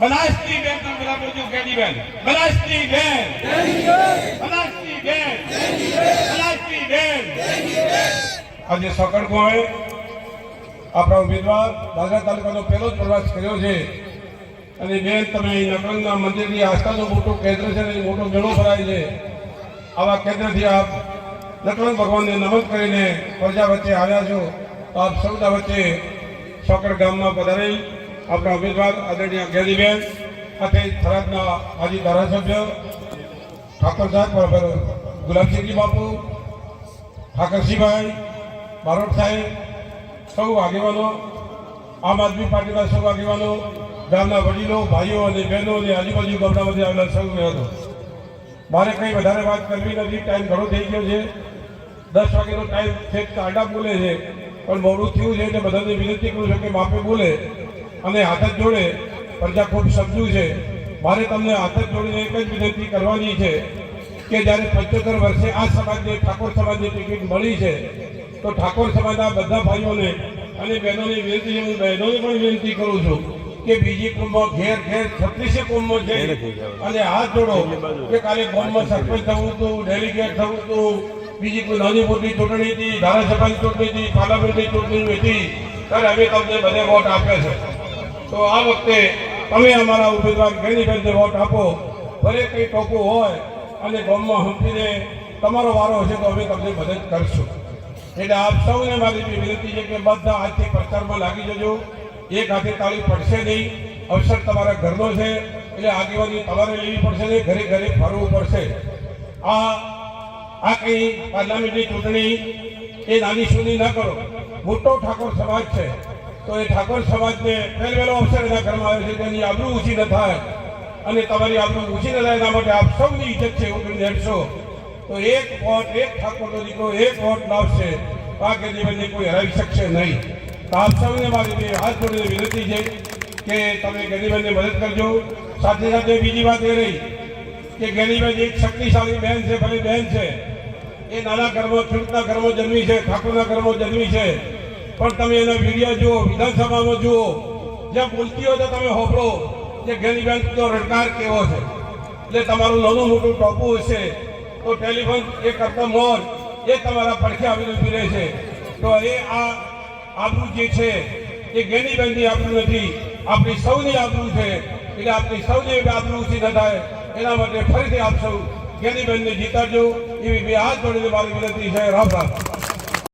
બનાસની બેન તમે બધા બોલજો કેદી બેન બનાસની બેન બનાસની બેન બનાસની બેન આજે સકડ ગામે આપણા ઉમેદવાર દાદરા તાલુકાનો પહેલો જ પ્રવાસ કર્યો છે અને બેન તમે નકરંગના મંદિરની આસ્થાનું મોટું કેન્દ્ર છે અને મોટો મેળો ભરાય છે આવા કેન્દ્રથી આપ નકરંગ ભગવાનને નમન કરીને પ્રજા વચ્ચે આવ્યા છો તો આપ સૌના વચ્ચે સકડ ગામમાં પધારેલ આપણા ઉમેદવાર આદરણીય ગેરીબેન સાથે થરાદના માજી ધારાસભ્ય ઠાકોર સાહેબ ગુલાબસિંહજી બાપુ ઠાકરસિંહભાઈ બારોટ સાહેબ સૌ આગેવાનો આમ આદમી પાર્ટીના સૌ આગેવાનો ગામના વડીલો ભાઈઓ અને બહેનો અને આજુબાજુ ગામડામાંથી આવેલા સૌ હતો મારે કંઈ વધારે વાત કરવી નથી ટાઈમ ઘણો થઈ ગયો છે 10 વાગ્યાનો ટાઈમ છેક આડા બોલે છે પણ મોડું થયું છે એટલે બધાને વિનંતી કરું છું કે માપે બોલે અને હાથ જ જોડે પ્રજા ખૂબ સમજ્યું છે મારે તમને હાથ જ જોડીને એક જ વિનંતી કરવાની છે કે જ્યારે 75 વર્ષે આ સમાજને ઠાકોર સમાજની ટિકિટ મળી છે તો ઠાકોર સમાજના બધા ભાઈઓને અને બહેનોની વિનંતી હું બહેનોને પણ વિનંતી કરું છું કે બીજી કુંભમાં ઘેર ઘેર 36 કુંભમાં જઈ અને હાથ જોડો કે કાલે ગામમાં સરપંચ થવું હતું ડેલિગેટ થવું હતું બીજી કોઈ નાની મોટી ચૂંટણી હતી ધારાસભાની ચૂંટણી હતી પાર્લામેન્ટની ચૂંટણી હતી ત્યારે અમે તમને બધે વોટ આપ્યા છે તો આ વખતે તમે અમારા ઉમેદવાર ગેરીબેનને વોટ આપો ભલે કંઈ ટોપું હોય અને ગામમાં હંપીને તમારો વારો હશે તો અમે તમને મદદ કરશું એટલે આપ સૌને મારી વિનંતી છે કે બધા આજથી પ્રચારમાં લાગી જજો એક હાથે તાળી પડશે નહીં અવસર તમારા ઘરનો છે એટલે આગેવાની તમારે લેવી પડશે ને ઘરે ઘરે ફરવું પડશે આ કંઈ પાર્લામેન્ટની ચૂંટણી એ નાની સૂની ન કરો મોટો ઠાકોર સમાજ છે તો એ ઠાકોર સમાજને પહેલો અવસર એના ઘરમાં આવે છે તેની આબરૂ ઊંચી ન થાય અને તમારી આબરૂ ઊંચી ન થાય એના માટે આપ સૌની ઇજ્જત છે એવું તમે હેડશો તો એક વોટ એક ઠાકોરનો દીકરો એક વોટ લાવશે આ ગેરીબેનને કોઈ હરાવી શકશે નહીં તો આપ સૌને મારી હાથ જોડીને વિનંતી છે કે તમે ગેરીબેનને મદદ કરજો સાથે સાથે બીજી વાત એ રહી કે ગેરીબેન એક શક્તિશાળી બહેન છે ભલે બહેન છે એ નાના ઘરમાં ખેડૂતના ઘરમાં જન્મી છે ઠાકોરના ઘરમાં જન્મી છે પણ તમે એના વિડીયો જુઓ વિધાનસભામાં જુઓ જ્યાં બોલતી હોય તો તમે હોભળો કે ગેરીબેનનો રડકાર કેવો છે એટલે તમારું નાનું મોટું ટોપું હશે તો ટેલિફોન એ કરતા મોર એ તમારા પડખે આવીને ઊભી રહે છે તો એ આ આબરૂ જે છે એ ગેરીબેનની આબરૂ નથી આપણી સૌની આબરૂ છે એટલે આપણી સૌની આબરૂ ઊંચી ન થાય એના માટે ફરીથી આપ સૌ ગેરીબેનને જીતાડજો એવી બે હાથ જોડીને મારી વિનંતી છે રામ રામ